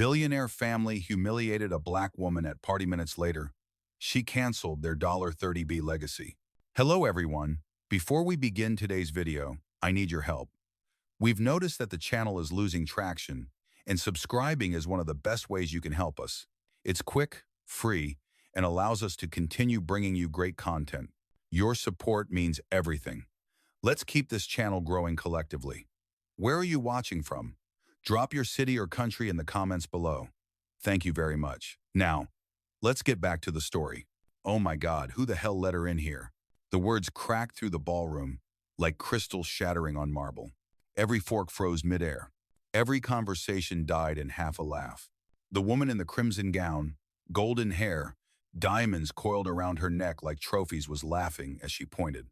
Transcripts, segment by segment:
Billionaire family humiliated a black woman at party minutes later. She canceled their $30B legacy. Hello everyone. Before we begin today's video, I need your help. We've noticed that the channel is losing traction, and subscribing is one of the best ways you can help us. It's quick, free, and allows us to continue bringing you great content. Your support means everything. Let's keep this channel growing collectively. Where are you watching from? Drop your city or country in the comments below. Thank you very much. Now, let's get back to the story. Oh my God, who the hell let her in here? The words cracked through the ballroom, like crystals shattering on marble. Every fork froze midair. Every conversation died in half a laugh. The woman in the crimson gown, golden hair, diamonds coiled around her neck like trophies was laughing as she pointed.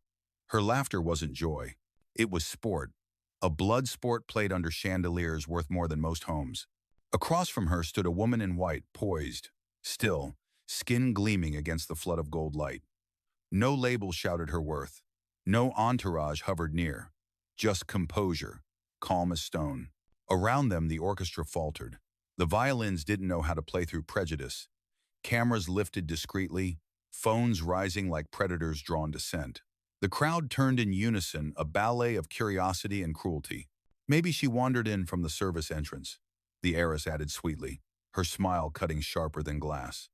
Her laughter wasn't joy. It was sport. A blood sport played under chandeliers worth more than most homes. Across from her stood a woman in white, poised, still, skin gleaming against the flood of gold light. No label shouted her worth. No entourage hovered near. Just composure, calm as stone. Around them, the orchestra faltered. The violins didn't know how to play through prejudice. Cameras lifted discreetly, phones rising like predators drawn to scent. The crowd turned in unison, a ballet of curiosity and cruelty. Maybe she wandered in from the service entrance, the heiress added sweetly, her smile cutting sharper than glass.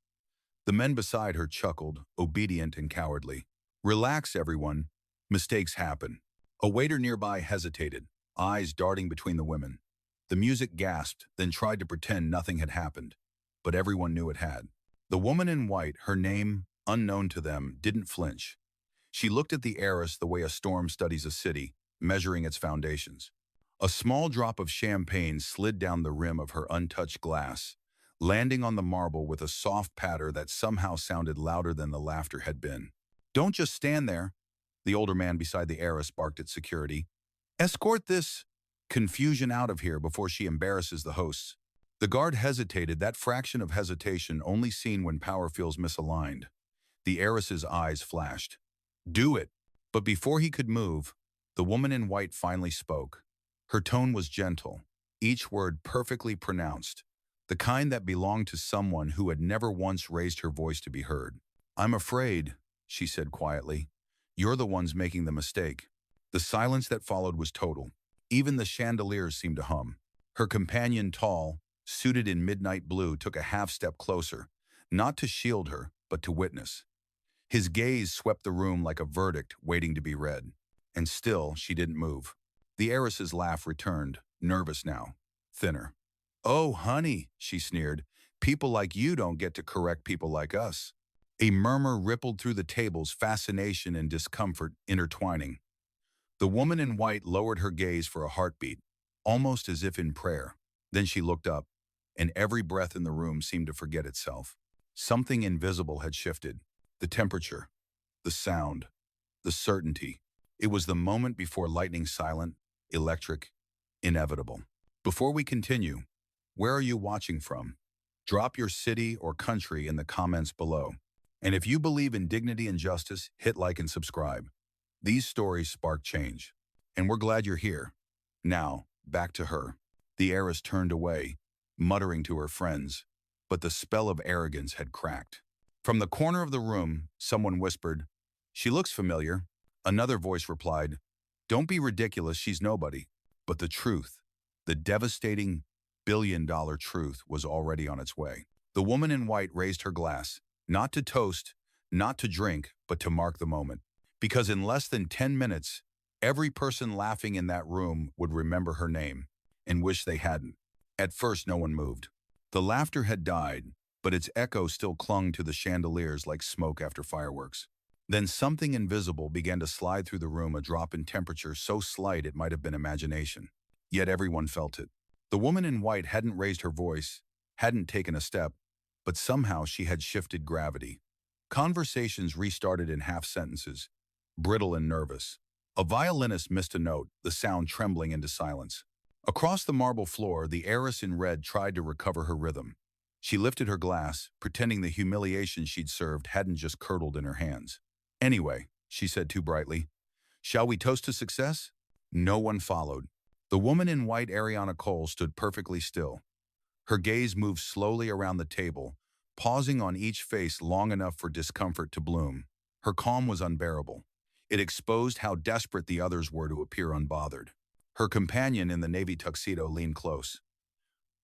The men beside her chuckled, obedient and cowardly. Relax, everyone. Mistakes happen. A waiter nearby hesitated, eyes darting between the women. The music gasped, then tried to pretend nothing had happened. But everyone knew it had. The woman in white, her name unknown to them, didn't flinch. She looked at the heiress the way a storm studies a city, measuring its foundations. A small drop of champagne slid down the rim of her untouched glass, landing on the marble with a soft patter that somehow sounded louder than the laughter had been. Don't just stand there, the older man beside the heiress barked at security. Escort this confusion out of here before she embarrasses the hosts. The guard hesitated, that fraction of hesitation only seen when power feels misaligned. The heiress's eyes flashed. Do it. But before he could move, the woman in white finally spoke. Her tone was gentle, each word perfectly pronounced, the kind that belonged to someone who had never once raised her voice to be heard. I'm afraid, she said quietly, you're the ones making the mistake. The silence that followed was total. Even the chandeliers seemed to hum. Her companion, tall, suited in midnight blue, took a half step closer, not to shield her, but to witness. His gaze swept the room like a verdict waiting to be read. And still, she didn't move. The heiress's laugh returned, nervous now, thinner. Oh, honey, she sneered, people like you don't get to correct people like us. A murmur rippled through the tables, fascination and discomfort intertwining. The woman in white lowered her gaze for a heartbeat, almost as if in prayer. Then she looked up, and every breath in the room seemed to forget itself. Something invisible had shifted. The temperature, the sound, the certainty. It was the moment before lightning, silent, electric, inevitable. Before we continue, where are you watching from? Drop your city or country in the comments below. And if you believe in dignity and justice, hit like and subscribe. These stories spark change. And we're glad you're here. Now, back to her. The heiress turned away, muttering to her friends, but the spell of arrogance had cracked. From the corner of the room, someone whispered, she looks familiar. Another voice replied, don't be ridiculous, she's nobody. But the truth, the devastating billion-dollar truth, was already on its way. The woman in white raised her glass, not to toast, not to drink, but to mark the moment. Because in less than 10 minutes, every person laughing in that room would remember her name and wish they hadn't. At first, no one moved. The laughter had died, but its echo still clung to the chandeliers like smoke after fireworks. Then something invisible began to slide through the room, a drop in temperature so slight it might have been imagination. Yet everyone felt it. The woman in white hadn't raised her voice, hadn't taken a step, but somehow she had shifted gravity. Conversations restarted in half sentences, brittle and nervous. A violinist missed a note, the sound trembling into silence. Across the marble floor, the heiress in red tried to recover her rhythm. She lifted her glass, pretending the humiliation she'd served hadn't just curdled in her hands. Anyway, she said too brightly, shall we toast to success? No one followed. The woman in white, Ariana Cole, stood perfectly still. Her gaze moved slowly around the table, pausing on each face long enough for discomfort to bloom. Her calm was unbearable. It exposed how desperate the others were to appear unbothered. Her companion in the navy tuxedo leaned close.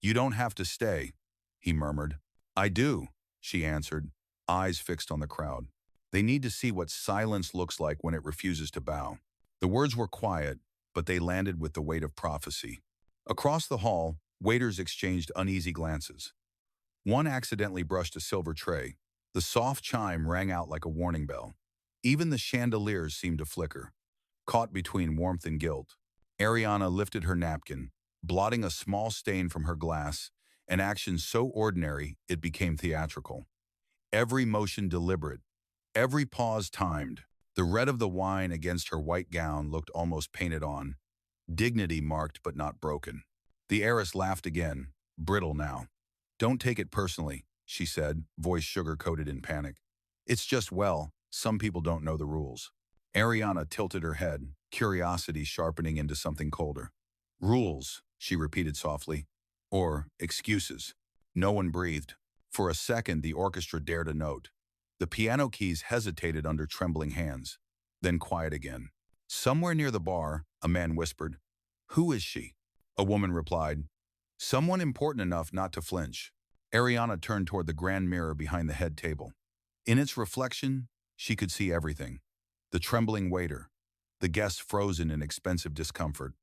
"You don't have to stay," he murmured. "I do," she answered, eyes fixed on the crowd. "They need to see what silence looks like when it refuses to bow." The words were quiet, but they landed with the weight of prophecy. Across the hall, waiters exchanged uneasy glances. One accidentally brushed a silver tray. The soft chime rang out like a warning bell. Even the chandeliers seemed to flicker, caught between warmth and guilt. Ariana lifted her napkin, blotting a small stain from her glass, an action so ordinary it became theatrical. Every motion deliberate, every pause timed. The red of the wine against her white gown looked almost painted on, dignity marked but not broken. The heiress laughed again, brittle now. "Don't take it personally," she said, voice sugar-coated in panic. "It's just, well, some people don't know the rules." Ariana tilted her head, curiosity sharpening into something colder. "Rules," she repeated softly. "Or excuses." No one breathed. For a second, the orchestra dared a note. The piano keys hesitated under trembling hands. Then quiet again. Somewhere near the bar, a man whispered, "Who is she?" A woman replied, "Someone important enough not to flinch." Ariana turned toward the grand mirror behind the head table. In its reflection, she could see everything. The trembling waiter, the guest frozen in expensive discomfort,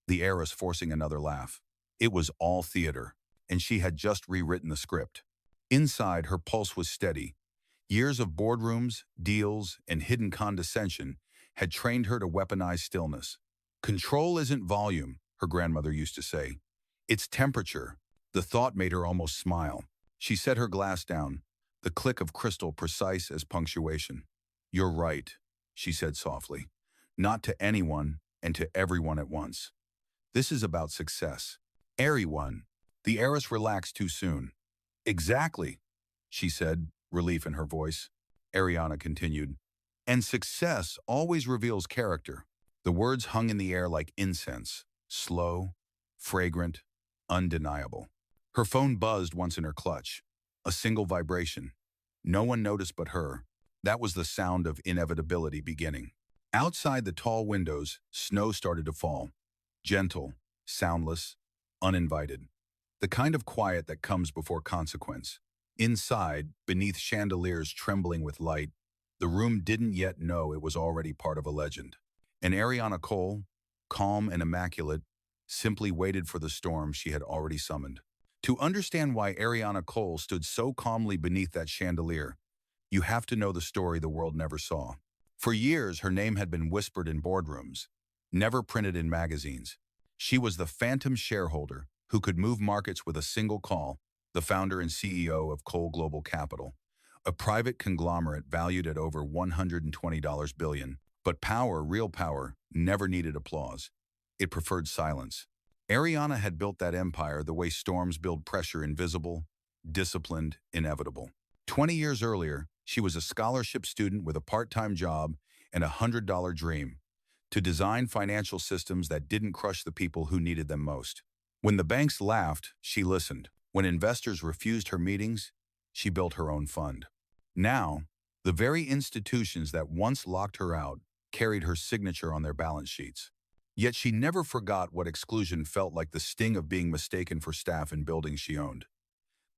the heiress forcing another laugh. It was all theater, and she had just rewritten the script. Inside, her pulse was steady. Years of boardrooms, deals, and hidden condescension had trained her to weaponize stillness. "Control isn't volume," her grandmother used to say. "It's temperature." The thought made her almost smile. She set her glass down, the click of crystal precise as punctuation. "You're right," she said softly. "Not to anyone and to everyone at once. This is about success." "Everyone." The heiress relaxed too soon. "Exactly," she said, relief in her voice. Ariana continued, "And success always reveals character." The words hung in the air like incense, slow, fragrant, undeniable. Her phone buzzed once in her clutch. A single vibration. No one noticed but her. That was the sound of inevitability beginning. Outside the tall windows, snow started to fall. Gentle, soundless, uninvited. The kind of quiet that comes before consequence. Inside, beneath chandeliers trembling with light, the room didn't yet know it was already part of a legend. And Ariana Cole, calm and immaculate, simply waited for the storm she had already summoned. To understand why Ariana Cole stood so calmly beneath that chandelier, you have to know the story the world never saw. For years, her name had been whispered in boardrooms, never printed in magazines. She was the phantom shareholder who could move markets with a single call, the founder and CEO of Cole Global Capital, a private conglomerate valued at over $120 billion. But power, real power, never needed applause. It preferred silence. Ariana had built that empire the way storms build pressure, invisible, disciplined, inevitable. 20 years earlier, she was a scholarship student with a part-time job and a $100 dream to design financial systems that didn't crush the people who needed them most. When the banks laughed, she listened. When investors refused her meetings, she built her own fund. Now, the very institutions that once locked her out carried her signature on their balance sheets. Yet she never forgot what exclusion felt like, the sting of being mistaken for staff in buildings she owned.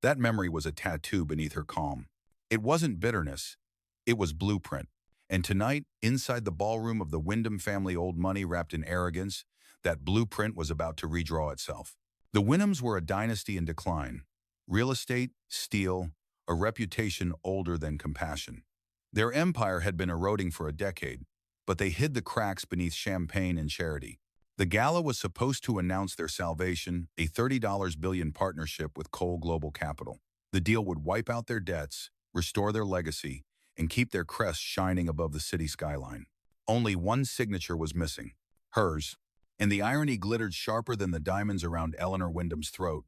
That memory was a tattoo beneath her calm. It wasn't bitterness, it was blueprint. And tonight, inside the ballroom of the Wyndham family old money wrapped in arrogance, that blueprint was about to redraw itself. The Wyndhams were a dynasty in decline. Real estate, steel, a reputation older than compassion. Their empire had been eroding for a decade, but they hid the cracks beneath champagne and charity. The gala was supposed to announce their salvation, a $30 billion partnership with Cole Global Capital. The deal would wipe out their debts, restore their legacy, and keep their crest shining above the city skyline. Only one signature was missing, hers, and the irony glittered sharper than the diamonds around Eleanor Wyndham's throat,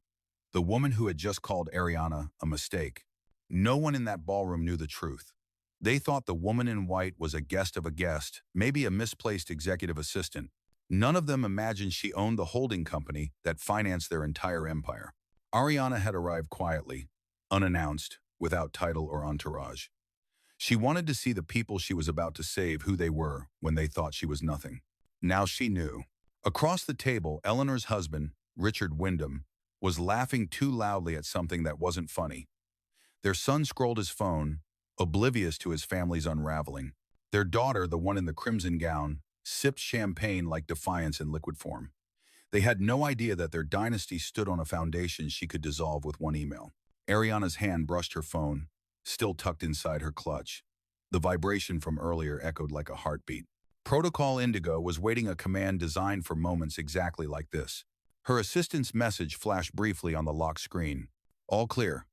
the woman who had just called Ariana a mistake. No one in that ballroom knew the truth. They thought the woman in white was a guest of a guest, maybe a misplaced executive assistant. None of them imagined she owned the holding company that financed their entire empire. Ariana had arrived quietly, unannounced, without title or entourage. She wanted to see the people she was about to save who they were when they thought she was nothing. Now she knew. Across the table, Eleanor's husband, Richard Wyndham, was laughing too loudly at something that wasn't funny. Their son scrolled his phone, oblivious to his family's unraveling. Their daughter, the one in the crimson gown, sipped champagne like defiance in liquid form. They had no idea that their dynasty stood on a foundation she could dissolve with one email. Ariana's hand brushed her phone, still tucked inside her clutch. The vibration from earlier echoed like a heartbeat. Protocol Indigo was waiting a command designed for moments exactly like this. Her assistant's message flashed briefly on the lock screen. All clear.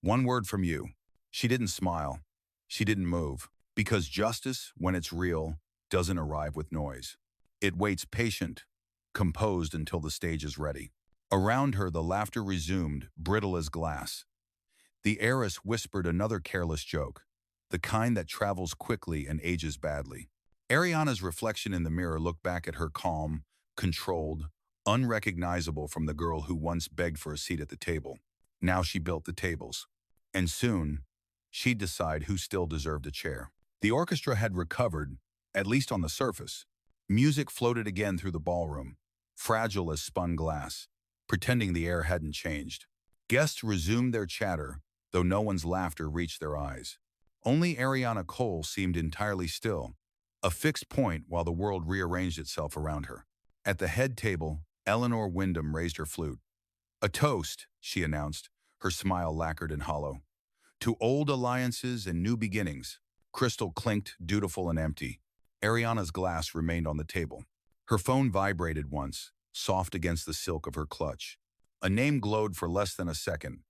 One word from you. She didn't smile. She didn't move. Because justice, when it's real, doesn't arrive with noise. It waits patient, composed until the stage is ready. Around her, the laughter resumed, brittle as glass. The heiress whispered another careless joke, the kind that travels quickly and ages badly. Ariana's reflection in the mirror looked back at her calm, controlled, unrecognizable from the girl who once begged for a seat at the table. Now she built the tables. And soon, she'd decide who still deserved a chair. The orchestra had recovered, at least on the surface. Music floated again through the ballroom, fragile as spun glass, pretending the air hadn't changed. Guests resumed their chatter, though no one's laughter reached their eyes. Only Ariana Cole seemed entirely still, a fixed point while the world rearranged itself around her. At the head table, Eleanor Wyndham raised her flute. "A toast," she announced, her smile lacquered and hollow. "To old alliances and new beginnings." Crystal clinked, dutiful and empty. Ariana's glass remained on the table. Her phone vibrated once, soft against the silk of her clutch. A name glowed for less than a second.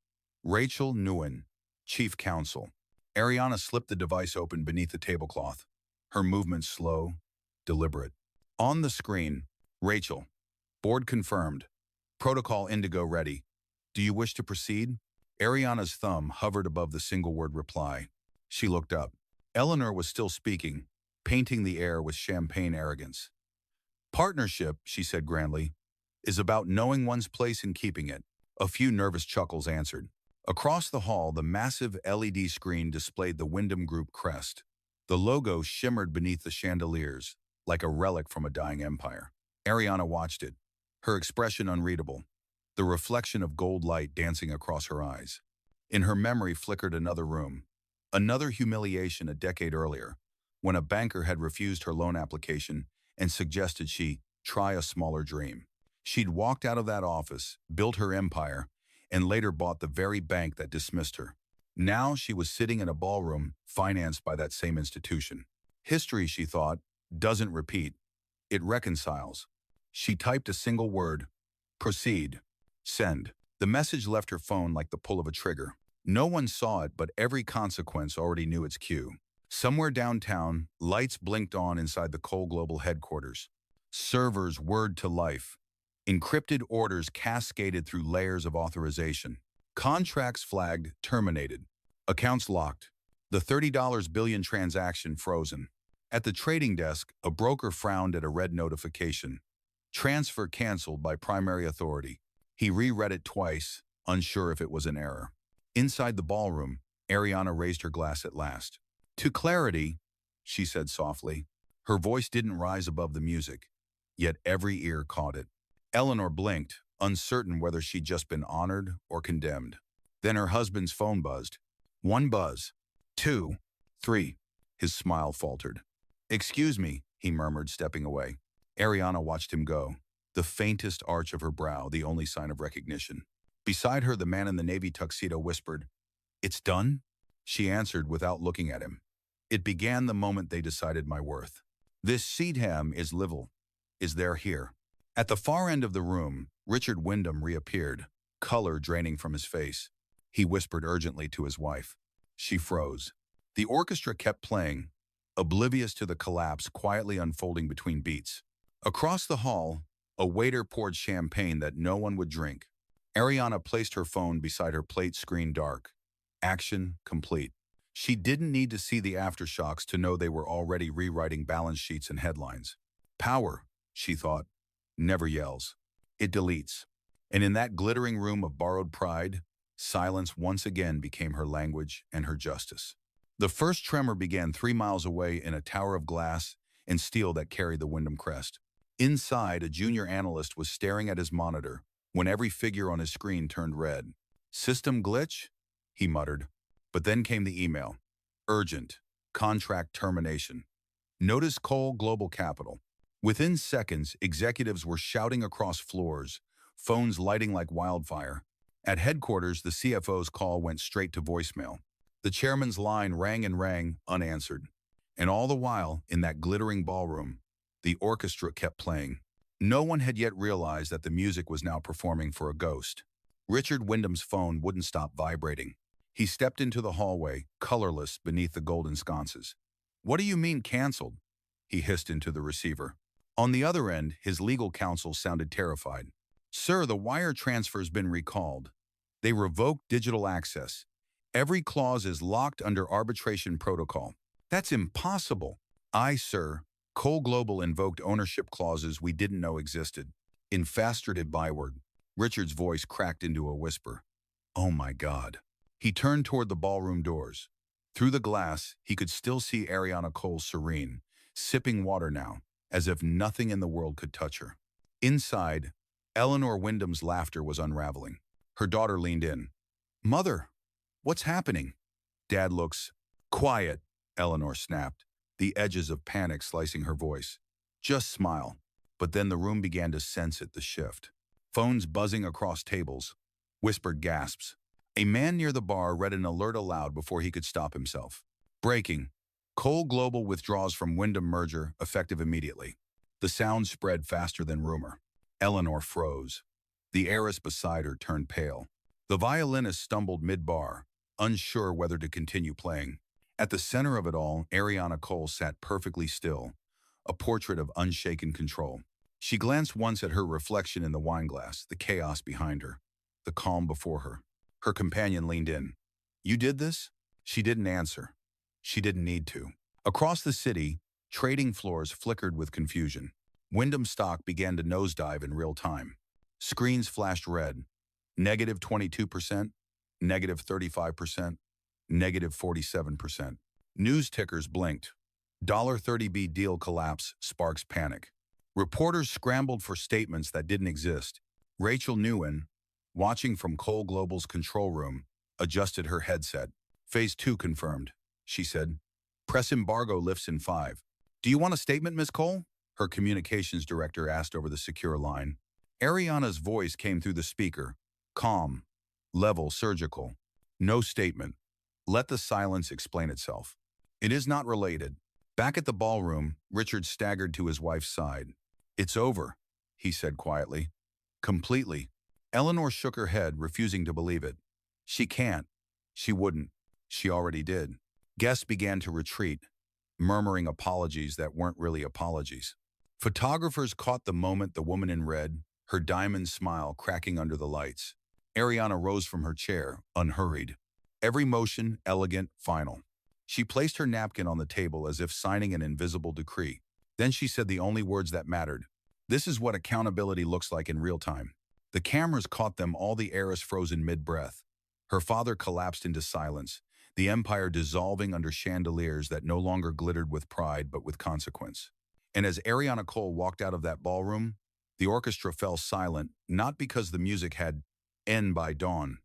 Rachel Nguyen, Chief Counsel. Ariana slipped the device open beneath the tablecloth, her movements slow, deliberate. On the screen, Rachel. "Board confirmed. Protocol Indigo ready. Do you wish to proceed?" Ariana's thumb hovered above the single-word reply. She looked up. Eleanor was still speaking, painting the air with champagne arrogance. "Partnership," she said grandly, "is about knowing one's place and keeping it." A few nervous chuckles answered. Across the hall, the massive LED screen displayed the Wyndham Group crest. The logo shimmered beneath the chandeliers, like a relic from a dying empire. Ariana watched it, her expression unreadable, the reflection of gold light dancing across her eyes. In her memory flickered another room, another humiliation a decade earlier, when a banker had refused her loan application and suggested she try a smaller dream. She'd walked out of that office, built her empire, and later bought the very bank that dismissed her. Now she was sitting in a ballroom financed by that same institution. History, she thought, doesn't repeat. It reconciles. She typed a single word. Proceed. Send. The message left her phone like the pull of a trigger. No one saw it, but every consequence already knew its cue. Somewhere downtown, lights blinked on inside the Cole Global headquarters. Servers whirred to life. Encrypted orders cascaded through layers of authorization. Contracts flagged, terminated. Accounts locked. The $30 billion transaction frozen. At the trading desk, a broker frowned at a red notification. Transfer canceled by primary authority. He reread it twice, unsure if it was an error. Inside the ballroom, Ariana raised her glass at last. "To clarity," she said softly. Her voice didn't rise above the music, yet every ear caught it. Eleanor blinked, uncertain whether she'd just been honored or condemned. Then her husband's phone buzzed. One buzz. Two. Three. His smile faltered. "Excuse me," he murmured, stepping away. Ariana watched him go, the faintest arch of her brow the only sign of recognition. Beside her, the man in the navy tuxedo whispered, "It's done?" She answered without looking at him. "It began the moment they decided my worth. This Seedham is Livel. Is there here?" At the far end of the room, Richard Wyndham reappeared, color draining from his face. He whispered urgently to his wife. She froze. The orchestra kept playing, oblivious to the collapse quietly unfolding between beats. Across the hall, a waiter poured champagne that no one would drink. Ariana placed her phone beside her plate screen dark. Action complete. She didn't need to see the aftershocks to know they were already rewriting balance sheets and headlines. Power, she thought, never yells. It deletes. And in that glittering room of borrowed pride, silence once again became her language and her justice. The first tremor began 3 miles away in a tower of glass and steel that carried the Wyndham crest. Inside, a junior analyst was staring at his monitor when every figure on his screen turned red. System glitch? He muttered. But then came the email. Urgent. Contract termination. Notice Cole Global Capital. Within seconds, executives were shouting across floors, phones lighting like wildfire. At headquarters, the CFO's call went straight to voicemail. The chairman's line rang and rang, unanswered. And all the while, in that glittering ballroom, the orchestra kept playing. No one had yet realized that the music was now performing for a ghost. Richard Wyndham's phone wouldn't stop vibrating. He stepped into the hallway, colorless beneath the golden sconces. "What do you mean canceled?" he hissed into the receiver. On the other end, his legal counsel sounded terrified. "Sir, the wire transfer's been recalled. They revoked digital access. Every clause is locked under arbitration protocol." "That's impossible." "Aye, sir. Cole Global invoked ownership clauses we didn't know existed." In fastrated byword, Richard's voice cracked into a whisper. "Oh my God." He turned toward the ballroom doors. Through the glass, he could still see Ariana Cole serene, sipping water now, as if nothing in the world could touch her. Inside, Eleanor Wyndham's laughter was unraveling. Her daughter leaned in. "Mother, what's happening?" "Dad looks..." "Quiet," Eleanor snapped, the edges of panic slicing her voice. "Just smile." But then the room began to sense it, the shift. Phones buzzing across tables, whispered gasps. A man near the bar read an alert aloud before he could stop himself. "Breaking. Cole Global withdraws from Wyndham merger, effective immediately." The sound spread faster than rumor. Eleanor froze. The heiress beside her turned pale. The violinist stumbled mid-bar, unsure whether to continue playing. At the center of it all, Ariana Cole sat perfectly still, a portrait of unshaken control. She glanced once at her reflection in the wineglass, the chaos behind her, the calm before her. Her companion leaned in. "You did this?" She didn't answer. She didn't need to. Across the city, trading floors flickered with confusion. Wyndham stock began to nosedive in real time. Screens flashed red. Negative 22%, negative 35%, negative 47%. News tickers blinked. $30B deal collapse sparks panic. Reporters scrambled for statements that didn't exist. Rachel Newen, watching from Cole Global's control room, adjusted her headset. "Phase 2 confirmed," she said. "Press embargo lifts in 5. "Do you want a statement, Miss Cole?" her communications director asked over the secure line. Ariana's voice came through the speaker, calm, level, surgical. "No statement. Let the silence explain itself. It is not related." Back at the ballroom, Richard staggered to his wife's side. "It's over," he said quietly. "Completely." Eleanor shook her head, refusing to believe it. "She can't. She wouldn't. She already did." Guests began to retreat, murmuring apologies that weren't really apologies. Photographers caught the moment the woman in red, her diamond smile cracking under the lights. Ariana rose from her chair, unhurried. Every motion elegant, final. She placed her napkin on the table as if signing an invisible decree. Then she said the only words that mattered. "This is what accountability looks like in real time." The cameras caught them, all, the heiress frozen mid-breath. Her father collapsed into silence, the empire dissolving under chandeliers that no longer glittered with pride but with consequence. And as Ariana Cole walked out of that ballroom, the orchestra fell silent, not because the music had end by dawn.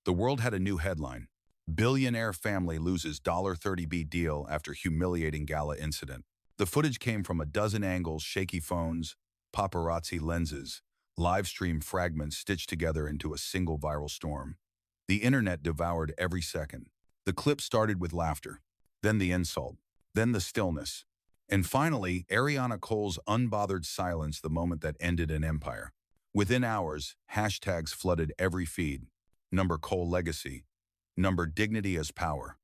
The world had a new headline. Billionaire family loses $30B deal after humiliating gala incident. The footage came from a dozen angles, shaky phones, paparazzi lenses, live stream fragments stitched together into a single viral storm. The internet devoured every second. The clip started with laughter, then the insult, then the stillness, and finally, Ariana Cole's unbothered silence, the moment that ended an empire. Within hours, hashtags flooded every feed. Number Cole legacy. Number dignity as power.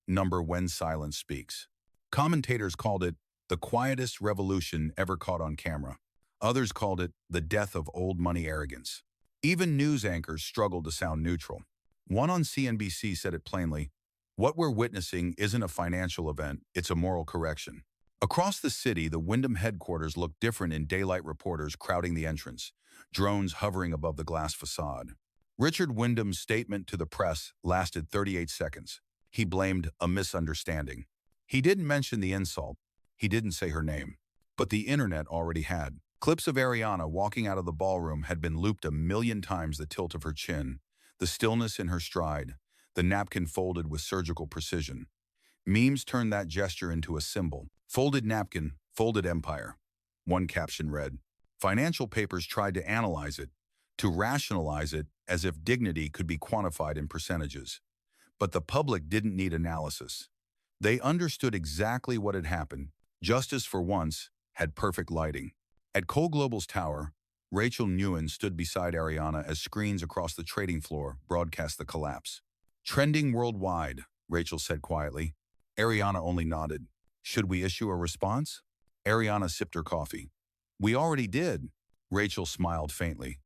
Number when silence speaks. Commentators called it the quietest revolution ever caught on camera. Others called it the death of old money arrogance. Even news anchors struggled to sound neutral. One on CNBC said it plainly, "What we're witnessing isn't a financial event, it's a moral correction." Across the city, the Wyndham headquarters looked different in daylight, reporters crowding the entrance, drones hovering above the glass facade. Richard Wyndham's statement to the press lasted 38 seconds. He blamed a misunderstanding. He didn't mention the insult. He didn't say her name. But the internet already had. Clips of Ariana walking out of the ballroom had been looped a million times: the tilt of her chin, the stillness in her stride, the napkin folded with surgical precision. Memes turned that gesture into a symbol. Folded napkin, folded empire. One caption read. Financial papers tried to analyze it, to rationalize it as if dignity could be quantified in percentages. But the public didn't need analysis. They understood exactly what had happened. Justice, for once, had perfect lighting. At Cole Global's tower, Rachel Nguyen stood beside Ariana as screens across the trading floor broadcast the collapse. "Trending worldwide," Rachel said quietly. Ariana only nodded. "Should we issue a response?" Ariana sipped her coffee. "We already did." Rachel smiled faintly.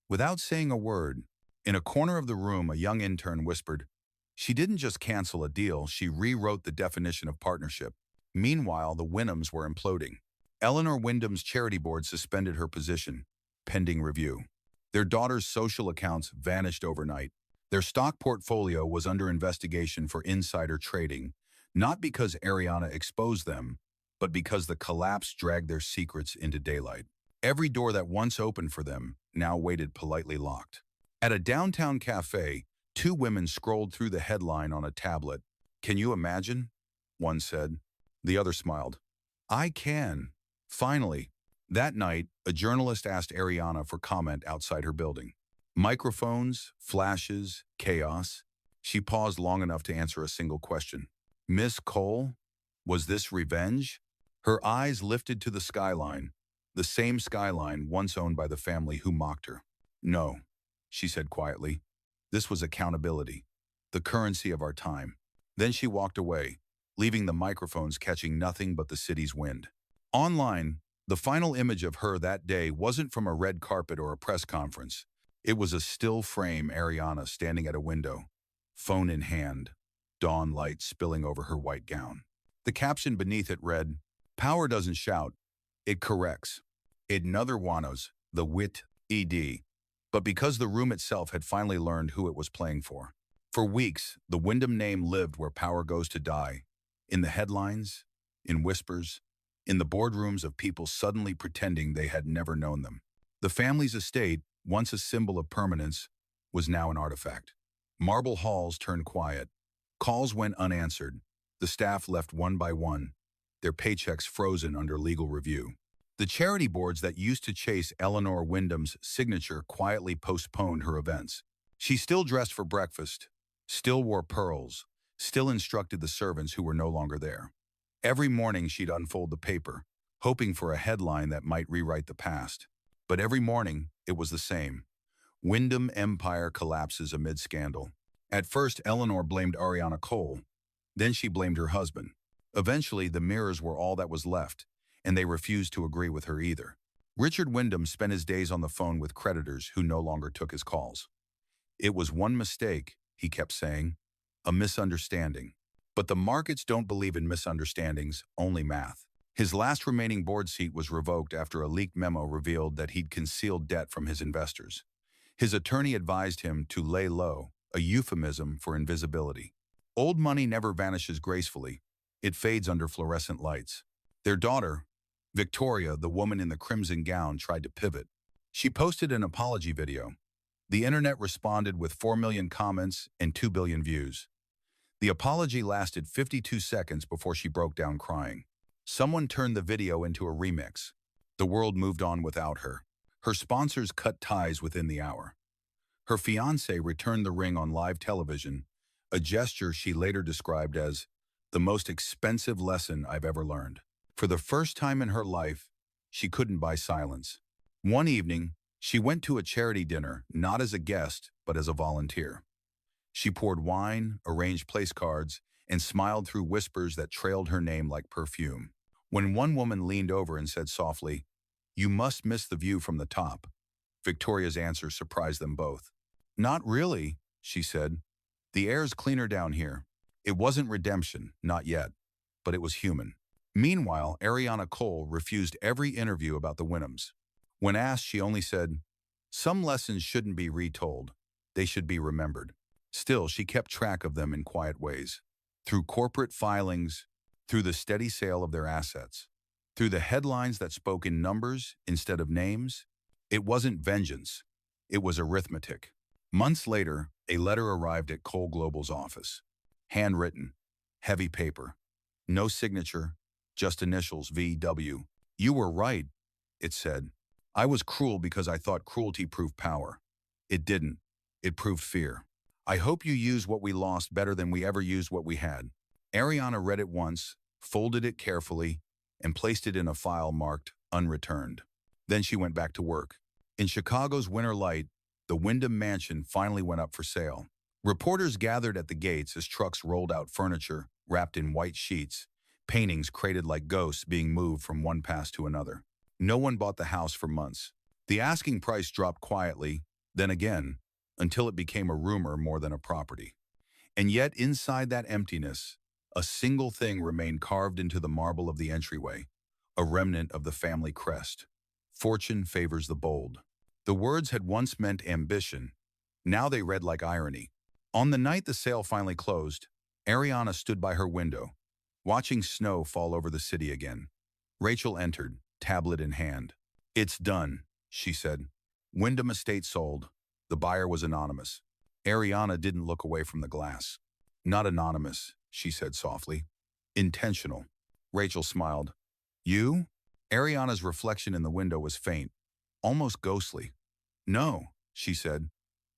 Without saying a word, in a corner of the room, a young intern whispered, "She didn't just cancel a deal, she rewrote the definition of partnership." Meanwhile, the Wyndhams were imploding. Eleanor Wyndham's charity board suspended her position, pending review. Their daughter's social accounts vanished overnight. Their stock portfolio was under investigation for insider trading, not because Ariana exposed them, but because the collapse dragged their secrets into daylight. Every door that once opened for them now waited politely locked. At a downtown cafe, two women scrolled through the headline on a tablet. "Can you imagine?" one said. The other smiled. "I can." Finally, that night, a journalist asked Ariana for comment outside her building. Microphones, flashes, chaos. She paused long enough to answer a single question. "Miss Cole, was this revenge?" Her eyes lifted to the skyline, the same skyline once owned by the family who mocked her. "No," she said quietly. "This was accountability, the currency of our time." Then she walked away, leaving the microphones catching nothing but the city's wind. Online, the final image of her that day wasn't from a red carpet or a press conference. It was a still frame: Ariana standing at a window, phone in hand, dawn light spilling over her white gown. The caption beneath it read, "Power doesn't shout, it corrects. It neither wanos, the wit, ed." But because the room itself had finally learned who it was playing for. For weeks, the Wyndham name lived where power goes to die, in the headlines, in whispers, in the boardrooms of people suddenly pretending they had never known them. The family's estate, once a symbol of permanence, was now an artifact. Marble halls turned quiet. Calls went unanswered. The staff left one by one, their paychecks frozen under legal review. The charity boards that used to chase Eleanor Wyndham's signature quietly postponed her events. She still dressed for breakfast, still wore pearls, still instructed the servants who were no longer there. Every morning she'd unfold the paper, hoping for a headline that might rewrite the past. But every morning, it was the same. Wyndham Empire collapses amid scandal. At first, Eleanor blamed Ariana Cole. Then she blamed her husband. Eventually, the mirrors were all that was left, and they refused to agree with her either. Richard Wyndham spent his days on the phone with creditors who no longer took his calls. "It was one mistake," he kept saying, "a misunderstanding." But the markets don't believe in misunderstandings, only math. His last remaining board seat was revoked after a leaked memo revealed that he'd concealed debt from his investors. His attorney advised him to lay low, a euphemism for invisibility. Old money never vanishes gracefully. It fades under fluorescent lights. Their daughter, Victoria, the woman in the crimson gown, tried to pivot. She posted an apology video. The internet responded with 4 million comments and 2 billion views. The apology lasted 52 seconds before she broke down crying. Someone turned the video into a remix. The world moved on without her. Her sponsors cut ties within the hour. Her fiancé returned the ring on live television, a gesture she later described as the most expensive lesson I've ever learned. For the first time in her life, she couldn't buy silence. One evening, she went to a charity dinner, not as a guest, but as a volunteer. She poured wine, arranged place cards, and smiled through whispers that trailed her name like perfume. When one woman leaned over and said softly, "You must miss the view from the top," Victoria's answer surprised them both. "Not really," she said. "The air's cleaner down here." It wasn't redemption, not yet, but it was human. Meanwhile, Ariana Cole refused every interview about the Wyndhams. When asked, she only said, "Some lessons shouldn't be retold. They should be remembered." Still, she kept track of them in quiet ways. Through corporate filings, through the steady sale of their assets, through the headlines that spoke in numbers instead of names. It wasn't vengeance. It was arithmetic. Months later, a letter arrived at Cole Global's office. Handwritten, heavy paper. No signature, just initials VW. "You were right," it said. "I was cruel because I thought cruelty proved power. It didn't. It proved fear. I hope you use what we lost better than we ever used what we had." Ariana read it once, folded it carefully, and placed it in a file marked unreturned. Then she went back to work. In Chicago's winter light, the Wyndham Mansion finally went up for sale. Reporters gathered at the gates as trucks rolled out furniture wrapped in white sheets, paintings crated like ghosts being moved from one past to another. No one bought the house for months. The asking price dropped quietly, then again, until it became a rumor more than a property. And yet inside that emptiness, a single thing remained carved into the marble of the entryway, a remnant of the family crest. "Fortune favors the bold." The words had once meant ambition. Now they read like irony. On the night the sale finally closed, Ariana stood by her window, watching snow fall over the city again. Rachel entered, tablet in hand. "It's done," she said. "Wyndham Estate sold. The buyer was anonymous." Ariana didn't look away from the glass. "Not anonymous," she said softly. "Intentional." Rachel smiled. "You?" Ariana's reflection in the window was faint, almost ghostly. "No," she said.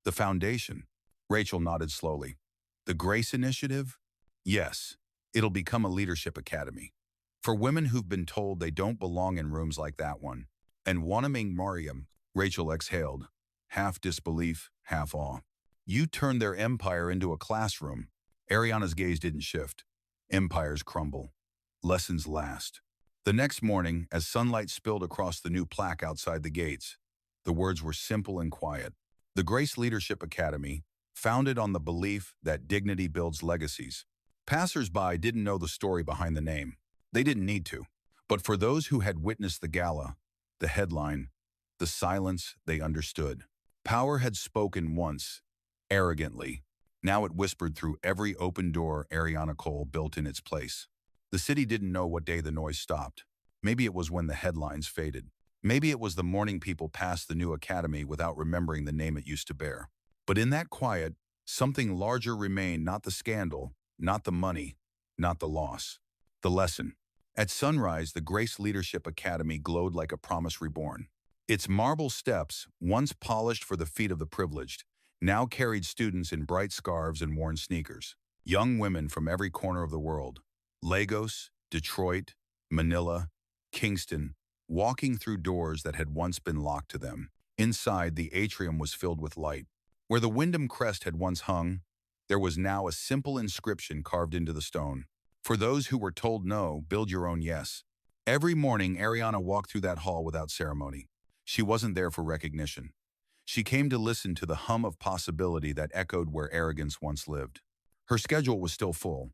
"The foundation." Rachel nodded slowly. "The Grace Initiative?" "Yes. It'll become a leadership academy. For women who've been told they don't belong in rooms like that one." "And Wanaming Mariam," Rachel exhaled, half disbelief, half awe. "You turned their empire into a classroom." Ariana's gaze didn't shift. Empires crumble. Lessons last. The next morning, as sunlight spilled across the new plaque outside the gates, the words were simple and quiet. "The Grace Leadership Academy, founded on the belief that dignity builds legacies." Passers-by didn't know the story behind the name. They didn't need to. But for those who had witnessed the gala, the headline, the silence, they understood. Power had spoken once, arrogantly. Now it whispered through every open door Ariana Cole built in its place. The city didn't know what day the noise stopped. Maybe it was when the headlines faded. Maybe it was the morning people passed the new academy without remembering the name it used to bear. But in that quiet, something larger remained, not the scandal, not the money, not the loss. The lesson. At sunrise, the Grace Leadership Academy glowed like a promise reborn. Its marble steps, once polished for the feet of the privileged, now carried students in bright scarves and worn sneakers. Young women from every corner of the world. Lagos, Detroit, Manila, Kingston, walking through doors that had once been locked to them. Inside, the atrium was filled with light. Where the Wyndham crest had once hung, there was now a simple inscription carved into the stone. "For those who were told no, build your own yes." Every morning, Ariana walked through that hall without ceremony. She wasn't there for recognition. She came to listen to the hum of possibility that echoed where arrogance once lived. Her schedule was still full.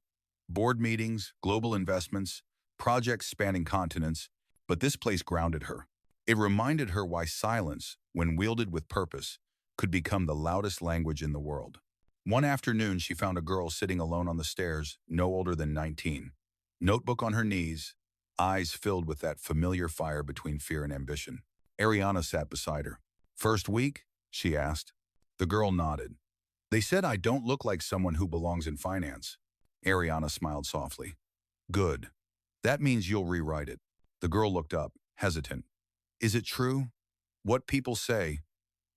Board meetings, global investments, projects spanning continents, but this place grounded her. It reminded her why silence, when wielded with purpose, could become the loudest language in the world. One afternoon, she found a girl sitting alone on the stairs, no older than 19. Notebook on her knees, eyes filled with that familiar fire between fear and ambition. Ariana sat beside her. "First week?" she asked. The girl nodded. "They said I don't look like someone who belongs in finance." Ariana smiled softly. "Good. That means you'll rewrite it." The girl looked up, hesitant. "Is it true? What people say?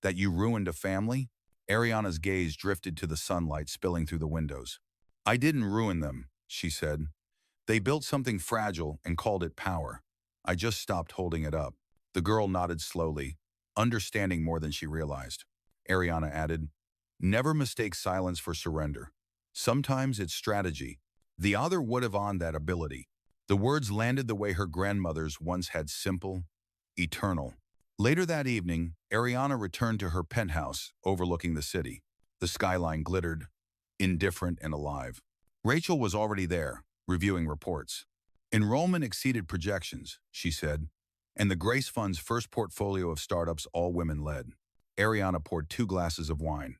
That you ruined a family?" Ariana's gaze drifted to the sunlight spilling through the windows. "I didn't ruin them," she said. "They built something fragile and called it power. I just stopped holding it up." The girl nodded slowly, understanding more than she realized. Ariana added, "Never mistake silence for surrender. Sometimes it's strategy. The other would have on that ability." The words landed the way her grandmothers once had: simple, eternal. Later that evening, Ariana returned to her penthouse overlooking the city. The skyline glittered, indifferent and alive. Rachel was already there, reviewing reports. Enrollment exceeded projections, she said, and the Grace Fund's first portfolio of startups all women led. Ariana poured 2 glasses of wine.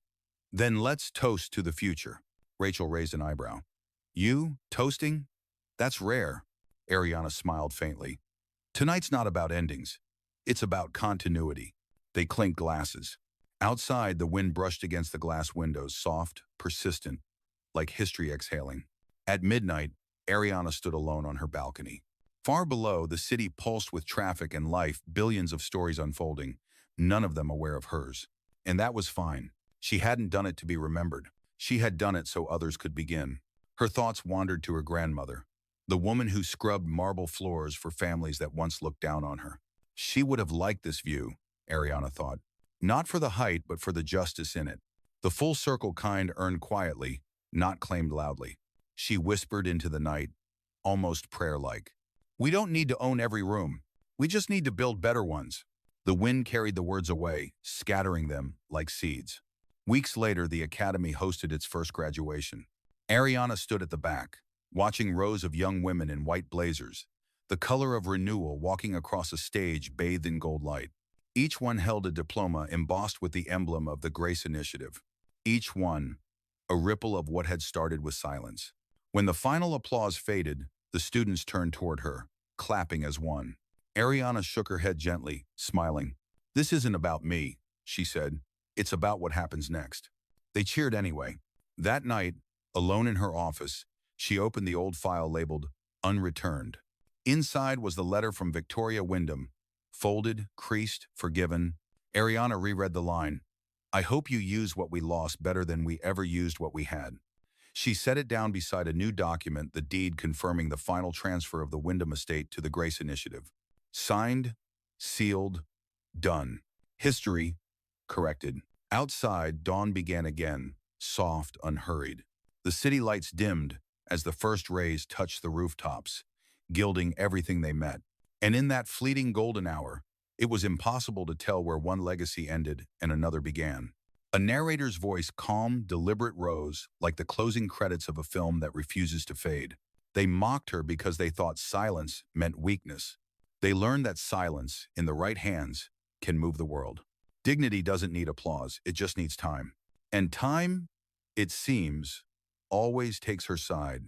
Then let's toast to the future. Rachel raised an eyebrow. You, toasting? That's rare. Ariana smiled faintly. Tonight's not about endings. It's about continuity. They clinked glasses. Outside, the wind brushed against the glass windows, soft, persistent, like history exhaling. At midnight, Ariana stood alone on her balcony. Far below, the city pulsed with traffic and life, billions of stories unfolding, none of them aware of hers. And that was fine. She hadn't done it to be remembered. She had done it so others could begin. Her thoughts wandered to her grandmother, the woman who scrubbed marble floors for families that once looked down on her. She would have liked this view, Ariana thought. Not for the height, but for the justice in it. The full circle kind earned quietly, not claimed loudly. She whispered into the night, almost prayer-like. We don't need to own every room. We just need to build better ones. The wind carried the words away, scattering them like seeds. Weeks later, the academy hosted its first graduation. Ariana stood at the back, watching rows of young women in white blazers, the color of renewal walking across a stage bathed in gold light. Each one held a diploma embossed with the emblem of the Grace Initiative. Each one, a ripple of what had started with silence. When the final applause faded, the students turned toward her, clapping as one. Ariana shook her head gently, smiling. This isn't about me, she said. It's about what happens next. They cheered anyway. That night, alone in her office, she opened the old file labeled Unreturned. Inside was the letter from Victoria Wyndham, folded, creased, forgiven. Ariana reread the line, I hope you use what we lost better than we ever used what we had. She set it down beside a new document, the deed confirming the final transfer of the Wyndham estate to the Grace Initiative. Signed, sealed, done. History corrected. Outside, dawn began again, soft, unhurried. The city lights dimmed as the first rays touched the rooftops, gilding everything they met. And in that fleeting golden hour, it was impossible to tell where one legacy ended and another began. A narrator's voice, calm, deliberate, rose like the closing credits of a film that refuses to fade. They mocked her because they thought silence meant weakness. They learned that silence, in the right hands, can move the world. Dignity doesn't need applause, it just needs time. And time, it seems, always takes her side,